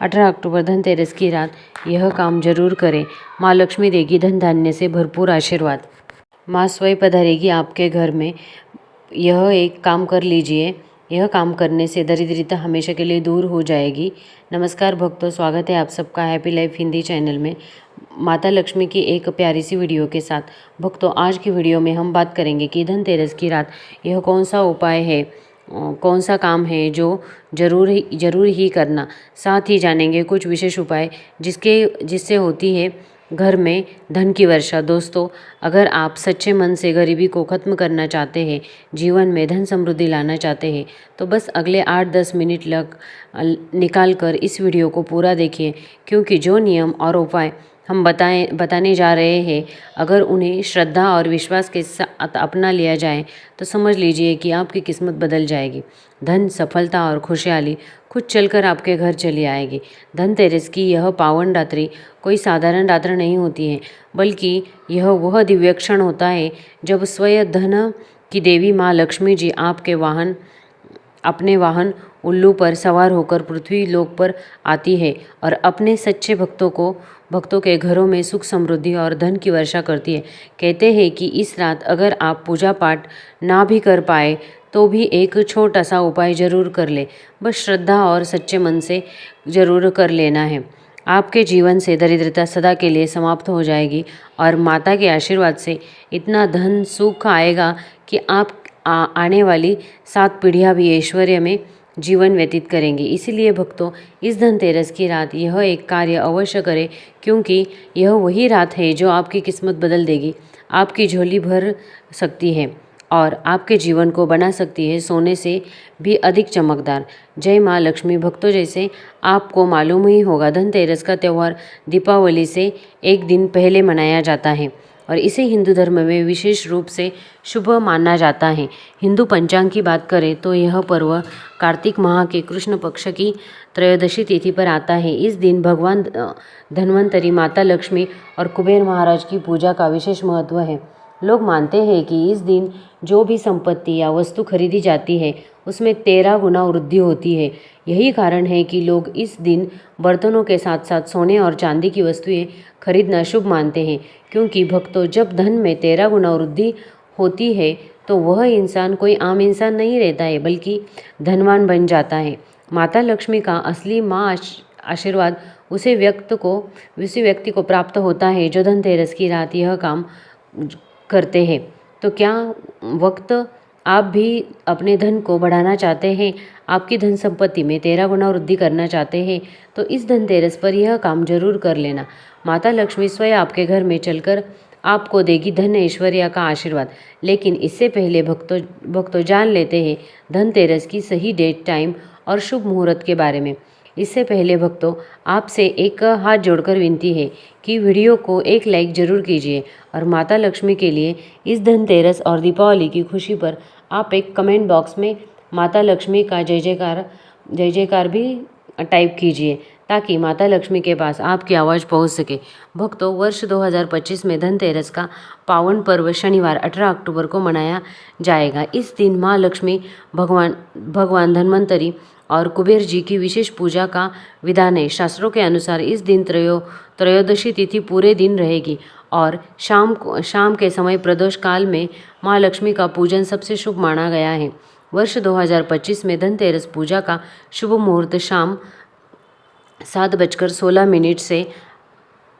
18 अक्टूबर धनतेरस की रात यह काम जरूर करें। माँ लक्ष्मी देगी धन धान्य से भरपूर आशीर्वाद। माँ स्वयं पधारेगी आपके घर में। यह एक काम कर लीजिए। यह काम करने से दरिद्रता हमेशा के लिए दूर हो जाएगी। नमस्कार भक्तों, स्वागत है आप सबका हैप्पी लाइफ हिंदी चैनल में माता लक्ष्मी की एक प्यारी सी वीडियो के साथ। भक्तों, आज की वीडियो में हम बात करेंगे कि धनतेरस की रात यह कौन सा उपाय है, कौन सा काम है जो जरूर ही करना। साथ ही जानेंगे कुछ विशेष उपाय जिससे होती है घर में धन की वर्षा। दोस्तों, अगर आप सच्चे मन से गरीबी को ख़त्म करना चाहते हैं, जीवन में धन समृद्धि लाना चाहते हैं, तो बस अगले 8-10 मिनट निकाल कर इस वीडियो को पूरा देखिए, क्योंकि जो नियम और उपाय हम बताने जा रहे हैं, अगर उन्हें श्रद्धा और विश्वास के साथ अपना लिया जाए तो समझ लीजिए कि आपकी किस्मत बदल जाएगी। धन, सफलता और खुशहाली खुद चलकर आपके घर चली आएगी। धनतेरस की यह पावन रात्रि कोई साधारण रात्रि नहीं होती है, बल्कि यह वह दिव्य क्षण होता है जब स्वयं धन की देवी माँ लक्ष्मी जी अपने वाहन उल्लू पर सवार होकर पृथ्वी लोक पर आती है और अपने सच्चे भक्तों के घरों में सुख, समृद्धि और धन की वर्षा करती है। कहते हैं कि इस रात अगर आप पूजा पाठ ना भी कर पाए तो भी एक छोटा सा उपाय जरूर कर ले। बस श्रद्धा और सच्चे मन से जरूर कर लेना है। आपके जीवन से दरिद्रता सदा के लिए समाप्त हो जाएगी और माता के आशीर्वाद से इतना धन सुख आएगा कि आप आने वाली 7 पीढ़ियाँ भी ऐश्वर्य में जीवन व्यतीत करेंगे। इसीलिए भक्तों, इस धनतेरस की रात यह एक कार्य अवश्य करें, क्योंकि यह वही रात है जो आपकी किस्मत बदल देगी, आपकी झोली भर सकती है और आपके जीवन को बना सकती है सोने से भी अधिक चमकदार। जय माँ लक्ष्मी। भक्तों, जैसे आपको मालूम ही होगा, धनतेरस का त्यौहार दीपावली से एक दिन पहले मनाया जाता है और इसे हिंदू धर्म में विशेष रूप से शुभ माना जाता है। हिंदू पंचांग की बात करें तो यह पर्व कार्तिक माह के कृष्ण पक्ष की त्रयोदशी तिथि पर आता है। इस दिन भगवान धन्वंतरी, माता लक्ष्मी और कुबेर महाराज की पूजा का विशेष महत्व है। लोग मानते हैं कि इस दिन जो भी संपत्ति या वस्तु खरीदी जाती है उसमें 13 गुना वृद्धि होती है। यही कारण है कि लोग इस दिन बर्तनों के साथ साथ सोने और चांदी की वस्तुएं खरीदना शुभ मानते हैं, क्योंकि भक्तों, जब धन में 13 गुना वृद्धि होती है तो वह इंसान कोई आम इंसान नहीं रहता है, बल्कि धनवान बन जाता है। माता लक्ष्मी का असली आशीर्वाद उसी व्यक्ति को प्राप्त होता है जो धनतेरस की रात यह काम करते हैं। तो क्या वक्त आप भी अपने धन को बढ़ाना चाहते हैं, आपकी धन संपत्ति में 13 गुना वृद्धि करना चाहते हैं, तो इस धनतेरस पर यह काम जरूर कर लेना। माता लक्ष्मी स्वयं आपके घर में चलकर आपको देगी धन ऐश्वर्य का आशीर्वाद। लेकिन इससे पहले भक्तों जान लेते हैं धनतेरस की सही डेट, टाइम और शुभ मुहूर्त के बारे में। इससे पहले भक्तों, आपसे एक हाथ जोड़कर विनती है कि वीडियो को एक लाइक जरूर कीजिए और माता लक्ष्मी के लिए इस धनतेरस और दीपावली की खुशी पर आप एक कमेंट बॉक्स में माता लक्ष्मी का जय जयकार भी टाइप कीजिए, ताकि माता लक्ष्मी के पास आपकी आवाज़ पहुंच सके। भक्तों, वर्ष 2025 में धनतेरस का पावन पर्व शनिवार 18 अक्टूबर को मनाया जाएगा। इस दिन माँ लक्ष्मी, भगवान धन्वंतरी और कुबेर जी की विशेष पूजा का विधान है। शास्त्रों के अनुसार इस दिन त्रयोदशी तिथि पूरे दिन रहेगी और शाम के समय प्रदोष काल में माँ लक्ष्मी का पूजन सबसे शुभ माना गया है। वर्ष 2025 में धनतेरस पूजा का शुभ मुहूर्त शाम 7:16 से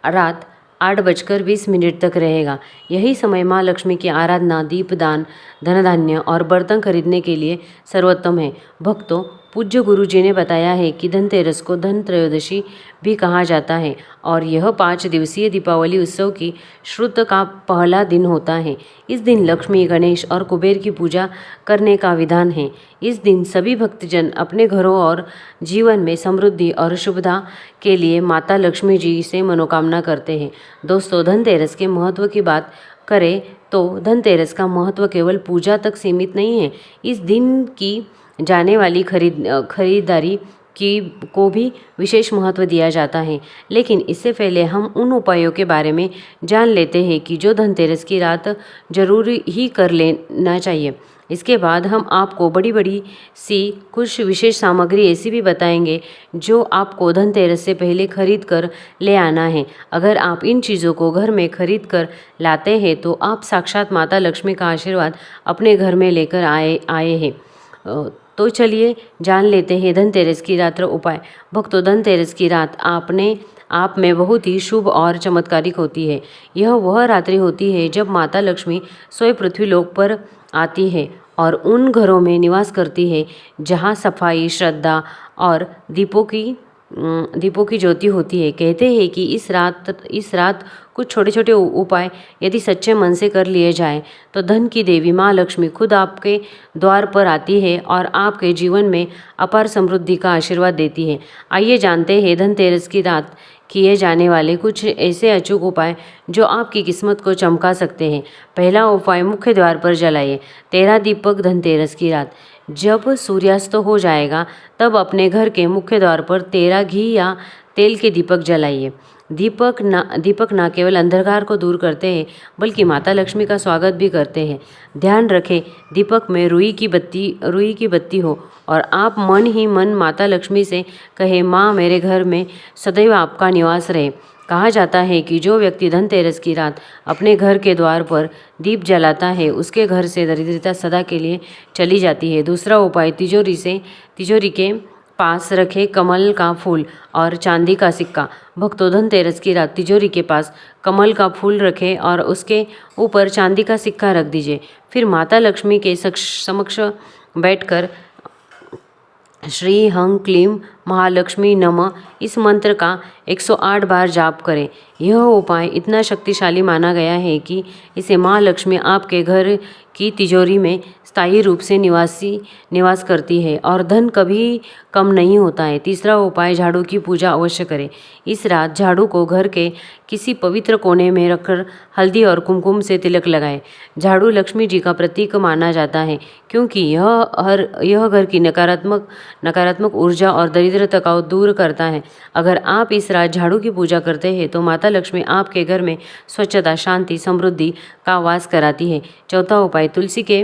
रात 8:20 तक रहेगा। यही समय माँ लक्ष्मी की आराधना, दीपदान, धन धान्य और बर्तन खरीदने के लिए सर्वोत्तम है। भक्तों, पूज्य गुरु जी ने बताया है कि धनतेरस को धन त्रयोदशी भी कहा जाता है और यह 5 दिवसीय दीपावली उत्सव की श्रुत का पहला दिन होता है। इस दिन लक्ष्मी, गणेश और कुबेर की पूजा करने का विधान है। इस दिन सभी भक्तजन अपने घरों और जीवन में समृद्धि और शुभता के लिए माता लक्ष्मी जी से मनोकामना करते हैं। दोस्तों, धनतेरस के महत्व की बात करें तो धनतेरस का महत्व केवल पूजा तक सीमित नहीं है। इस दिन की जाने वाली खरीदारी को भी विशेष महत्व दिया जाता है। लेकिन इससे पहले हम उन उपायों के बारे में जान लेते हैं कि जो धनतेरस की रात जरूर ही कर लेना चाहिए। इसके बाद हम आपको बड़ी बड़ी सी कुछ विशेष सामग्री ऐसी भी बताएंगे जो आपको धनतेरस से पहले खरीद कर ले आना है। अगर आप इन चीज़ों को घर में खरीद कर लाते हैं तो आप साक्षात माता लक्ष्मी का आशीर्वाद अपने घर में लेकर आए हैं। तो चलिए जान लेते हैं धनतेरस की रात्र उपाय। भक्तों, धनतेरस की रात आप में बहुत ही शुभ और चमत्कारिक होती है। यह वह रात्रि होती है जब माता लक्ष्मी स्वयं पृथ्वीलोक पर आती है और उन घरों में निवास करती है जहाँ सफाई, श्रद्धा और दीपों की ज्योति होती है। कहते हैं कि इस रात कुछ छोटे छोटे उपाय यदि सच्चे मन से कर लिए जाएं तो धन की देवी माँ लक्ष्मी खुद आपके द्वार पर आती है और आपके जीवन में अपार समृद्धि का आशीर्वाद देती है। आइए जानते हैं धनतेरस की रात किए जाने वाले कुछ ऐसे अचूक उपाय जो आपकी किस्मत को चमका सकते हैं। पहला उपाय, मुख्य द्वार पर जलाइए 13 दीपक धनतेरस की रात। जब सूर्यास्त हो जाएगा तब अपने घर के मुख्य द्वार पर 13 घी या तेल के दीपक जलाइए। दीपक न केवल अंधकार को दूर करते हैं बल्कि माता लक्ष्मी का स्वागत भी करते हैं। ध्यान रखें, दीपक में रुई की बत्ती हो और आप मन ही मन माता लक्ष्मी से कहे, माँ मेरे घर में सदैव आपका निवास रहे। कहा जाता है कि जो व्यक्ति धनतेरस की रात अपने घर के द्वार पर दीप जलाता है उसके घर से दरिद्रता सदा के लिए चली जाती है। दूसरा उपाय, तिजोरी के पास रखे कमल का फूल और चांदी का सिक्का। भक्तों, धनतेरस की रात तिजोरी के पास कमल का फूल रखें और उसके ऊपर चांदी का सिक्का रख दीजिए। फिर माता लक्ष्मी के समक्ष बैठकर श्री हं क्लीं महालक्ष्मी नमः इस मंत्र का 108 बार जाप करें। यह उपाय इतना शक्तिशाली माना गया है कि इसे माँ लक्ष्मी आपके घर की तिजोरी में स्थायी रूप से निवास करती है और धन कभी कम नहीं होता है। तीसरा उपाय, झाड़ू की पूजा अवश्य करें। इस रात झाड़ू को घर के किसी पवित्र कोने में रखकर हल्दी और कुमकुम से तिलक लगाएं। झाड़ू लक्ष्मी जी का प्रतीक माना जाता है क्योंकि यह घर की नकारात्मक ऊर्जा और दरिद्रता को दूर करता है। अगर आप इस रात झाड़ू की पूजा करते हैं तो माता लक्ष्मी आपके घर में स्वच्छता, शांति, समृद्धि का वास कराती है। चौथा उपाय, तुलसी के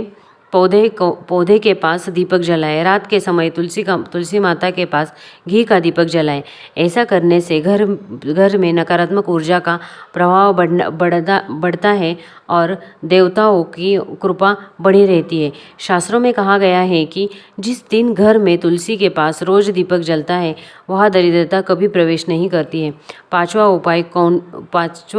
पौधे के पास दीपक जलाएं। रात के समय तुलसी माता के पास घी का दीपक जलाएं। ऐसा करने से घर में नकारात्मक ऊर्जा का प्रभाव बढ़ता है और देवताओं की कृपा बनी रहती है। शास्त्रों में कहा गया है कि जिस दिन घर में तुलसी के पास रोज दीपक जलता है वहाँ दरिद्रता कभी प्रवेश नहीं करती है। पांचवा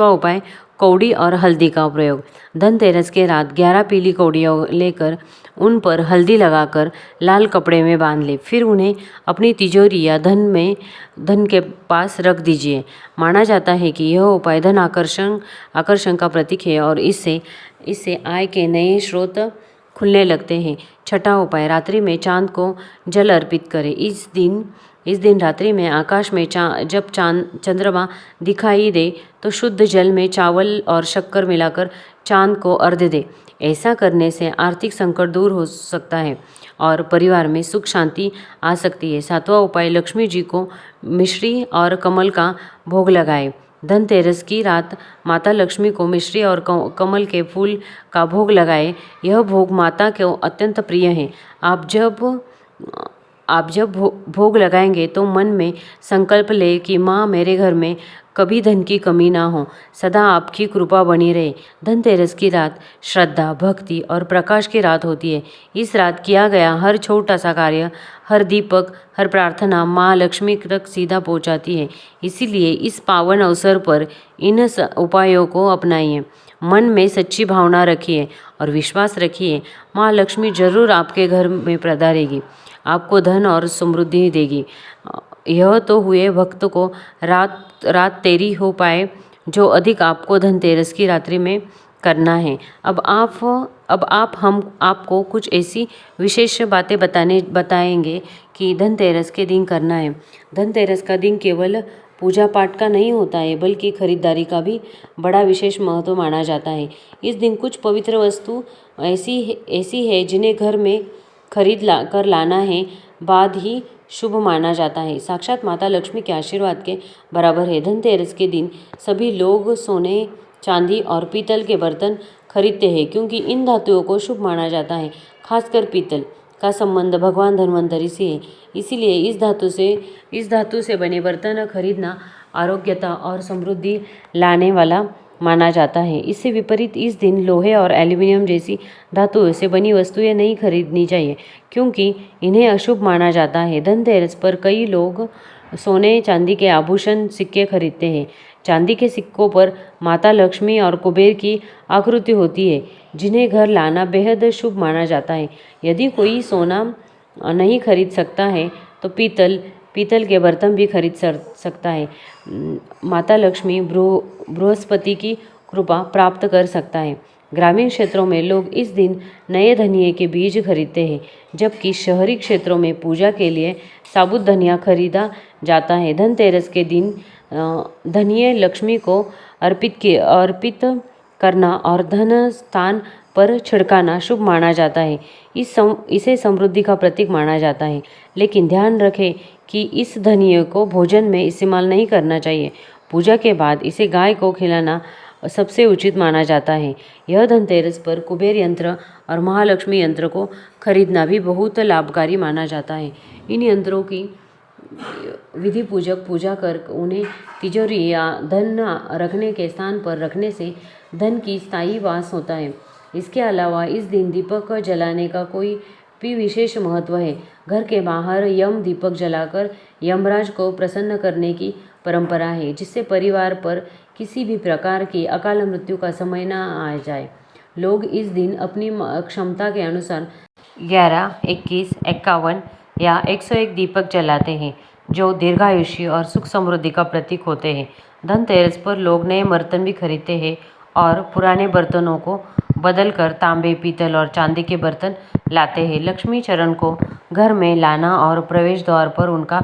उपाय, कौड़ी और हल्दी का प्रयोग। धनतेरस के रात 11 पीली कौड़ियाँ लेकर उन पर हल्दी लगाकर लाल कपड़े में बांध ले, फिर उन्हें अपनी तिजोरी या धन के पास रख दीजिए। माना जाता है कि यह उपाय धन आकर्षण का प्रतीक है और इससे आय के नए स्रोत खुलने लगते हैं। छठा उपाय, रात्रि में चांद को जल अर्पित करें। इस दिन रात्रि में आकाश में जब चंद्रमा दिखाई दे तो शुद्ध जल में चावल और शक्कर मिलाकर चांद को अर्घ्य दे। ऐसा करने से आर्थिक संकट दूर हो सकता है और परिवार में सुख शांति आ सकती है। सातवां उपाय, लक्ष्मी जी को मिश्री और कमल का भोग लगाएं। धनतेरस की रात माता लक्ष्मी को मिश्री और कमल के फूल का भोग लगाएं। यह भोग माता को अत्यंत प्रिय है। आप जब भोग लगाएंगे तो मन में संकल्प ले कि माँ मेरे घर में कभी धन की कमी ना हो, सदा आपकी कृपा बनी रहे। धनतेरस की रात श्रद्धा, भक्ति और प्रकाश की रात होती है। इस रात किया गया हर छोटा सा कार्य, हर दीपक, हर प्रार्थना माँ लक्ष्मी तक सीधा पहुँचाती है। इसीलिए इस पावन अवसर पर इन उपायों को अपनाइए। मन में सच्ची भावना रखिए और विश्वास रखिए, माँ लक्ष्मी जरूर आपके घर में पधारेगी, आपको धन और समृद्धि देगी। यह तो हुए भक्त को रात तेरी हो पाए जो अधिक आपको धनतेरस की रात्रि में करना है। अब हम आपको कुछ ऐसी विशेष बातें बताएंगे कि धनतेरस के दिन करना है। धनतेरस का दिन केवल पूजा पाठ का नहीं होता है बल्कि खरीदारी का भी बड़ा विशेष महत्व माना जाता है। इस दिन कुछ पवित्र वस्तु ऐसी है जिन्हें घर में कर लाना है बाद ही शुभ माना जाता है। साक्षात माता लक्ष्मी के आशीर्वाद के बराबर है। धनतेरस के दिन सभी लोग सोने, चांदी और पीतल के बर्तन खरीदते हैं, क्योंकि इन धातुओं को शुभ माना जाता है। खासकर पीतल का संबंध भगवान धन्वंतरि से है, इसीलिए इस धातु से बने बर्तन खरीदना आरोग्यता और समृद्धि लाने वाला माना जाता है। इससे विपरीत इस दिन लोहे और एल्यूमिनियम जैसी धातुओं से बनी वस्तुएं नहीं खरीदनी चाहिए, क्योंकि इन्हें अशुभ माना जाता है। धनतेरस पर कई लोग सोने चांदी के आभूषण सिक्के खरीदते हैं। चांदी के सिक्कों पर माता लक्ष्मी और कुबेर की आकृति होती है, जिन्हें घर लाना बेहद शुभ माना जाता है। यदि कोई सोना नहीं खरीद सकता है तो पीतल के बर्तन भी खरीद सकता है। माता लक्ष्मी बृहस्पति की कृपा प्राप्त कर सकता है। ग्रामीण क्षेत्रों में लोग इस दिन नए धनिये के बीज खरीदते हैं, जबकि शहरी क्षेत्रों में पूजा के लिए साबुत धनिया खरीदा जाता है। धनतेरस के दिन धनिये लक्ष्मी को अर्पित करना और धन स्थान पर छिड़काना शुभ माना जाता है। इसे समृद्धि का प्रतीक माना जाता है। लेकिन ध्यान रखें कि इस धनिये को भोजन में इस्तेमाल नहीं करना चाहिए। पूजा के बाद इसे गाय को खिलाना सबसे उचित माना जाता है। यह धनतेरस पर कुबेर यंत्र और महालक्ष्मी यंत्र को खरीदना भी बहुत लाभकारी माना जाता है। इन यंत्रों की विधि पूजक पूजा कर उन्हें तिजोरी या धन रखने के स्थान पर रखने से धन की स्थायी वास होता है। इसके अलावा इस दिन दीपक जलाने का कोई भी विशेष महत्व है। घर के बाहर यम दीपक जलाकर यमराज को प्रसन्न करने की परंपरा है, जिससे परिवार पर किसी भी प्रकार की अकाल मृत्यु का समय न आ जाए। लोग इस दिन अपनी क्षमता के अनुसार 11, 21, 51 या 101 दीपक जलाते हैं, जो दीर्घायुष्य और सुख समृद्धि का प्रतीक होते हैं। धनतेरस पर लोग नए बर्तन भी खरीदते हैं और पुराने बर्तनों को बदलकर तांबे, पीतल और चांदी के बर्तन लाते हैं। लक्ष्मी चरण को घर में लाना और प्रवेश द्वार पर उनका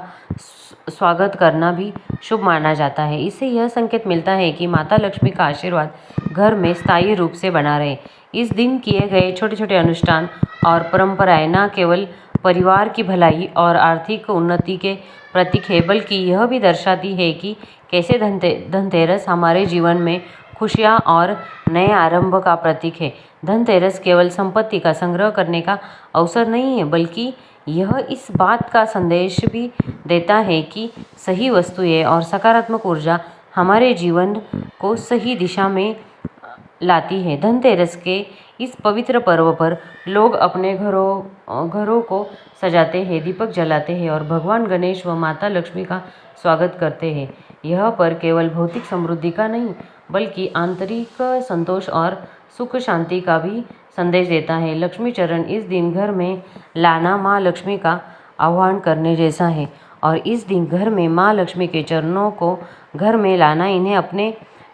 स्वागत करना भी शुभ माना जाता है। इससे यह संकेत मिलता है कि माता लक्ष्मी का आशीर्वाद घर में स्थायी रूप से बना रहे। इस दिन किए गए छोटे छोटे अनुष्ठान और परंपराएं न केवल परिवार की भलाई और आर्थिक उन्नति के प्रतीक है, बल्कि यह भी दर्शाती है कि कैसे धनतेरस हमारे जीवन में खुशियाँ और नए आरंभ का प्रतीक है। धनतेरस केवल संपत्ति का संग्रह करने का अवसर नहीं है, बल्कि यह इस बात का संदेश भी देता है कि सही वस्तुएं और सकारात्मक ऊर्जा हमारे जीवन को सही दिशा में लाती है। धनतेरस के इस पवित्र पर्व पर लोग अपने घरों को सजाते हैं, दीपक जलाते हैं और भगवान गणेश व माता लक्ष्मी का स्वागत करते हैं। यह पर केवल भौतिक समृद्धि का नहीं, बल्कि आंतरिक संतोष और सुख शांति का भी संदेश देता है। लक्ष्मी चरण इस दिन घर में लाना माँ लक्ष्मी का आह्वान करने जैसा है, और इस दिन घर में माँ लक्ष्मी के चरणों को घर में लाना इन्हें अपने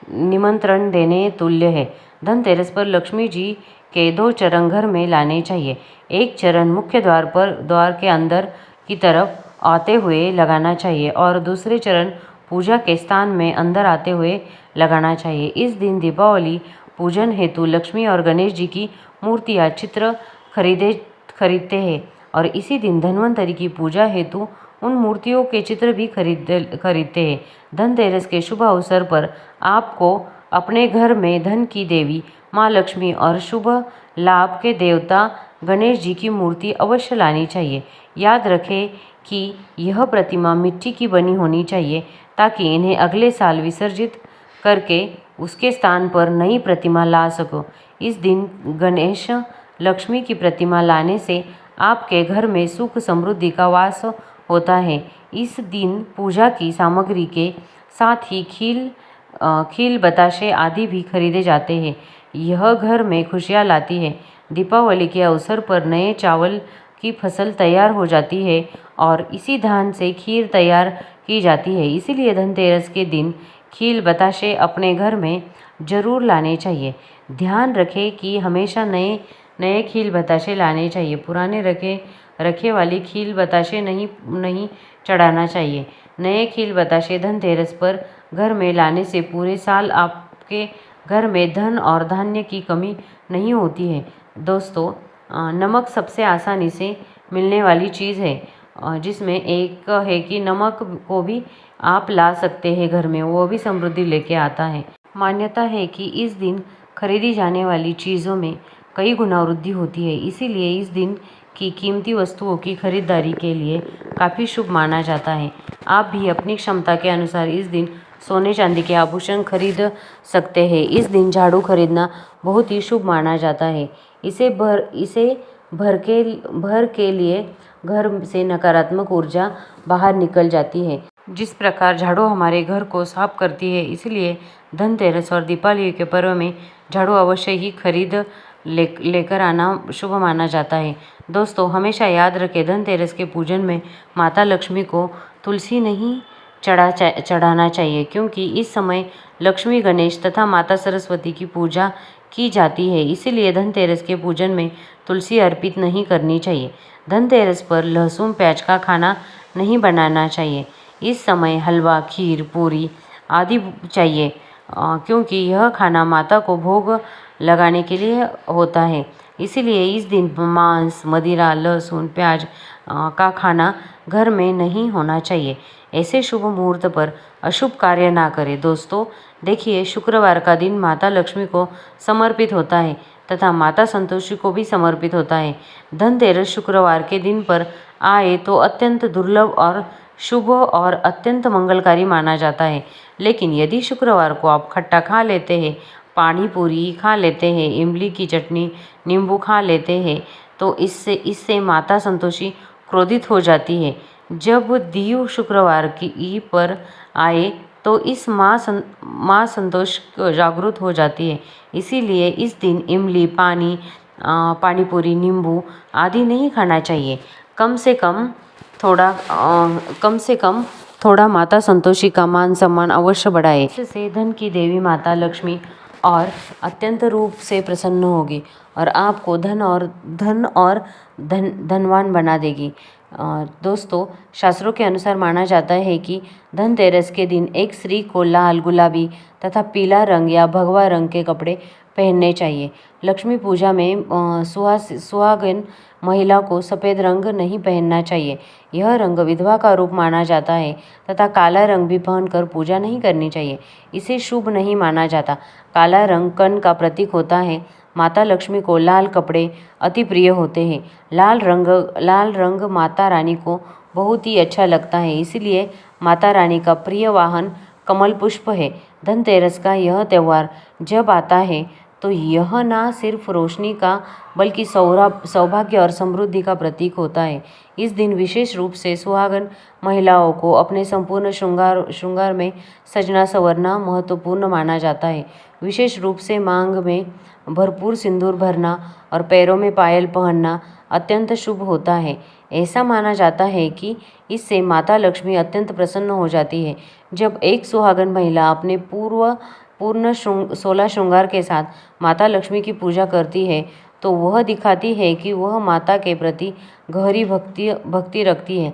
निमंत्रण देने तुल्य है। धनतेरस पर लक्ष्मी जी के 2 चरण घर में लाने चाहिए। एक चरण मुख्य द्वार के अंदर की तरफ आते हुए लगाना चाहिए और दूसरे चरण पूजा के स्थान में अंदर आते हुए लगाना चाहिए। इस दिन दीपावली पूजन हेतु लक्ष्मी और गणेश जी की मूर्ति या चित्र खरीदते हैं, और इसी दिन धन्वंतरि की पूजा हेतु उन मूर्तियों के चित्र भी खरीदते हैं। धनतेरस के शुभ अवसर पर आपको अपने घर में धन की देवी माँ लक्ष्मी और शुभ लाभ के देवता गणेश जी की मूर्ति अवश्य लानी चाहिए। याद रखें कि यह प्रतिमा मिट्टी की बनी होनी चाहिए, ताकि इन्हें अगले साल विसर्जित करके उसके स्थान पर नई प्रतिमा ला सको। इस दिन गणेश लक्ष्मी की प्रतिमा लाने से आपके घर में सुख समृद्धि का वास होता है। इस दिन पूजा की सामग्री के साथ ही खील बताशे आदि भी खरीदे जाते हैं। यह घर में खुशियाँ लाती है। दीपावली के अवसर पर नए चावल की फसल तैयार हो जाती है और इसी धान से खीर तैयार की जाती है। इसीलिए धनतेरस के दिन खील बताशे अपने घर में जरूर लाने चाहिए। ध्यान रखें कि हमेशा नए खील बताशे लाने चाहिए। पुराने रखे वाली खील बताशे नहीं चढ़ाना चाहिए। नए खील बताशे धनतेरस पर घर में लाने से पूरे साल आपके घर में धन और धान्य की कमी नहीं होती है। दोस्तों, नमक सबसे आसानी से मिलने वाली चीज़ है, जिसमें एक है कि नमक को भी आप ला सकते हैं घर में, वो भी समृद्धि लेके आता है। मान्यता है कि इस दिन खरीदी जाने वाली चीज़ों में कई गुना वृद्धि होती है। इसीलिए इस दिन की कीमती वस्तुओं की खरीदारी के लिए काफ़ी शुभ माना जाता है। आप भी अपनी क्षमता के अनुसार इस दिन सोने चांदी के आभूषण खरीद सकते हैं। इस दिन झाड़ू खरीदना बहुत ही शुभ माना जाता है। इसे भर के लिए घर से नकारात्मक ऊर्जा बाहर निकल जाती है। जिस प्रकार झाड़ू हमारे घर को साफ करती है, इसलिए धनतेरस और दीपावली के पर्व में झाड़ू अवश्य ही खरीद लेकर आना शुभ माना जाता है। दोस्तों, हमेशा याद रखें, धनतेरस के पूजन में माता लक्ष्मी को तुलसी नहीं चढ़ाना चाहिए, क्योंकि इस समय लक्ष्मी, गणेश तथा माता सरस्वती की पूजा की जाती है। इसीलिए धनतेरस के पूजन में तुलसी अर्पित नहीं करनी चाहिए। धनतेरस पर लहसुन प्याज का खाना नहीं बनाना चाहिए। इस समय हलवा, खीर, पूरी आदि चाहिए, क्योंकि यह खाना माता को भोग लगाने के लिए होता है। इसीलिए इस दिन मांस, मदिरा, लहसुन, प्याज का खाना घर में नहीं होना चाहिए। ऐसे शुभ मुहूर्त पर अशुभ कार्य ना करें। दोस्तों, देखिए, शुक्रवार का दिन माता लक्ष्मी को समर्पित होता है तथा माता संतोषी को भी समर्पित होता है। धनतेरस शुक्रवार के दिन पर आए तो अत्यंत दुर्लभ और शुभ और अत्यंत मंगलकारी माना जाता है। लेकिन यदि शुक्रवार को आप खट्टा खा लेते हैं, पानी पूरी खा लेते हैं, इमली की चटनी, नींबू खा लेते हैं, तो इससे माता संतोषी क्रोधित हो जाती है। जब दीव शुक्रवार की पर आए तो इस माँ संतोष जागृत हो जाती है। इसीलिए इस दिन इमली, पानी पूरी, नींबू आदि नहीं खाना चाहिए। कम से कम थोड़ा माता संतोषी का मान सम्मान अवश्य बढ़ाए। इससे धन की देवी माता लक्ष्मी और अत्यंत रूप से प्रसन्न होगी और आपको धनवान बना देगी। दोस्तों, शास्त्रों के अनुसार माना जाता है कि धनतेरस के दिन एक स्त्री को लाल, गुलाबी तथा पीला रंग या भगवा रंग के कपड़े पहनने चाहिए। लक्ष्मी पूजा में सुहागन महिला को सफ़ेद रंग नहीं पहनना चाहिए। यह रंग विधवा का रूप माना जाता है तथा काला रंग भी पहनकर पूजा नहीं करनी चाहिए। इसे शुभ नहीं माना जाता। काला रंग कण का प्रतीक होता है। माता लक्ष्मी को लाल कपड़े अति प्रिय होते हैं। लाल रंग माता रानी को बहुत ही अच्छा लगता है। इसलिए माता रानी का प्रिय वाहन कमल पुष्प है। धनतेरस का यह त्यौहार जब आता है तो यह न सिर्फ रोशनी का बल्कि सौभाग्य और समृद्धि का प्रतीक होता है। इस दिन विशेष रूप से सुहागन महिलाओं को अपने संपूर्ण श्रृंगार में सजना संवरना महत्वपूर्ण माना जाता है। विशेष रूप से मांग में भरपूर सिंदूर भरना और पैरों में पायल पहनना अत्यंत शुभ होता है। ऐसा माना जाता है कि इससे माता लक्ष्मी अत्यंत प्रसन्न हो जाती है। जब एक सुहागन महिला अपने पूर्ण 16 श्रृंगार के साथ माता लक्ष्मी की पूजा करती है तो वह दिखाती है कि वह माता के प्रति गहरी भक्ति रखती है।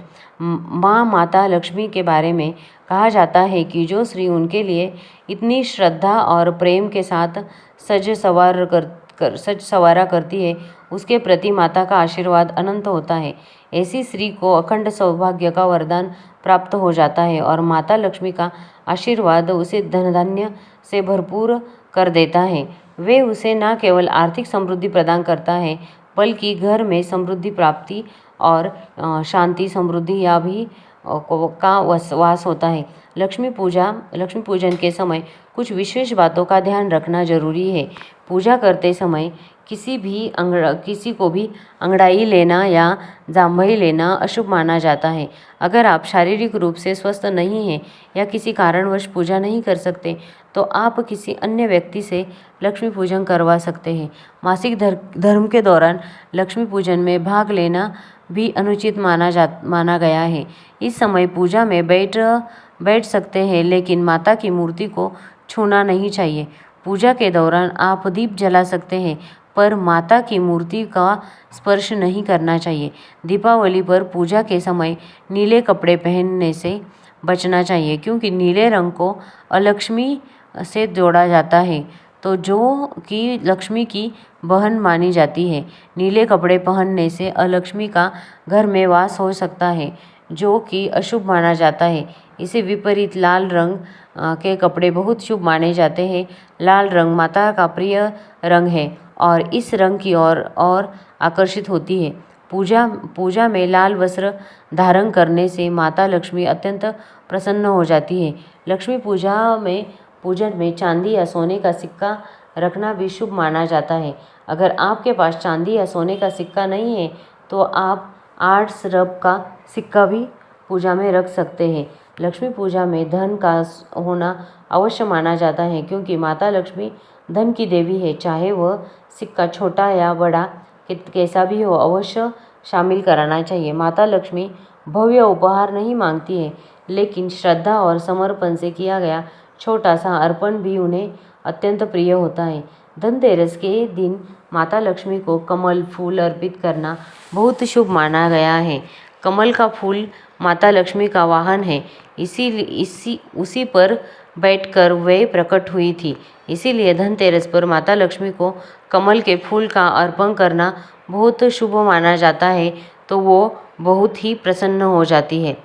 माता लक्ष्मी के बारे में कहा जाता है कि जो स्त्री उनके लिए इतनी श्रद्धा और प्रेम के साथ सज सवारा करती है, उसके प्रति माता का आशीर्वाद अनंत होता है। ऐसी स्त्री को अखंड सौभाग्य का वरदान प्राप्त हो जाता है और माता लक्ष्मी का आशीर्वाद उसे धन धान्य से भरपूर कर देता है। वे उसे न केवल आर्थिक समृद्धि प्रदान करता है, बल्कि घर में समृद्धि प्राप्ति और शांति, समृद्धि या भी का वास होता है। लक्ष्मी पूजन के समय कुछ विशेष बातों का ध्यान रखना जरूरी है। पूजा करते समय किसी को भी अंगड़ाई लेना या जांभई लेना अशुभ माना जाता है। अगर आप शारीरिक रूप से स्वस्थ नहीं हैं या किसी कारणवश पूजा नहीं कर सकते तो आप किसी अन्य व्यक्ति से लक्ष्मी पूजन करवा सकते हैं। मासिक धर्म के दौरान लक्ष्मी पूजन में भाग लेना भी अनुचित माना गया है। इस समय पूजा में बैठ सकते हैं, लेकिन माता की मूर्ति को छूना नहीं चाहिए। पूजा के दौरान आप दीप जला सकते हैं, पर माता की मूर्ति का स्पर्श नहीं करना चाहिए। दीपावली पर पूजा के समय नीले कपड़े पहनने से बचना चाहिए, क्योंकि नीले रंग को अलक्ष्मी से जोड़ा जाता है, तो जो कि लक्ष्मी की बहन मानी जाती है। नीले कपड़े पहनने से अलक्ष्मी का घर में वास हो सकता है, जो कि अशुभ माना जाता है। इसे विपरीत लाल रंग के कपड़े बहुत शुभ माने जाते हैं। लाल रंग माता का प्रिय रंग है और इस रंग की ओर और आकर्षित होती है। पूजा में लाल वस्त्र धारण करने से माता लक्ष्मी अत्यंत प्रसन्न हो जाती है। लक्ष्मी पूजन में चांदी या सोने का सिक्का रखना भी शुभ माना जाता है। अगर आपके पास चांदी या सोने का सिक्का नहीं है तो आप 8 अरब का सिक्का भी पूजा में रख सकते हैं। लक्ष्मी पूजा में धन का होना अवश्य माना जाता है क्योंकि माता लक्ष्मी धन की देवी है। चाहे वह सिक्का छोटा या बड़ा कैसा भी हो, अवश्य शामिल कराना चाहिए। माता लक्ष्मी भव्य उपहार नहीं मांगती है, लेकिन श्रद्धा और समर्पण से किया गया छोटा सा अर्पण भी उन्हें अत्यंत प्रिय होता है। धनतेरस के दिन माता लक्ष्मी को कमल फूल अर्पित करना बहुत शुभ माना गया है। कमल का फूल माता लक्ष्मी का वाहन है, उसी पर बैठकर वे प्रकट हुई थी। इसीलिए धनतेरस पर माता लक्ष्मी को कमल के फूल का अर्पण करना बहुत शुभ माना जाता है, तो वो बहुत ही प्रसन्न हो जाती है।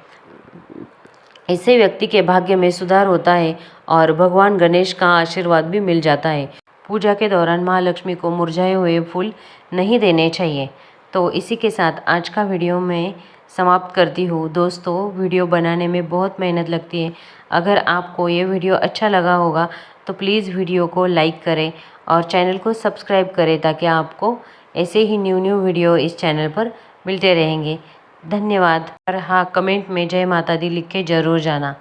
इससे व्यक्ति के भाग्य में सुधार होता है और भगवान गणेश का आशीर्वाद भी मिल जाता है। पूजा के दौरान माँ लक्ष्मी को मुरझाए हुए फूल नहीं देने चाहिए। तो इसी के साथ आज का वीडियो मैं समाप्त करती हूँ। दोस्तों, वीडियो बनाने में बहुत मेहनत लगती है। अगर आपको ये वीडियो अच्छा लगा होगा तो प्लीज़ वीडियो को लाइक करें और चैनल को सब्सक्राइब करें ताकि आपको ऐसे ही न्यू वीडियो इस चैनल पर मिलते रहेंगे। धन्यवाद। और हाँ, कमेंट में जय माता दी लिख के ज़रूर जाना।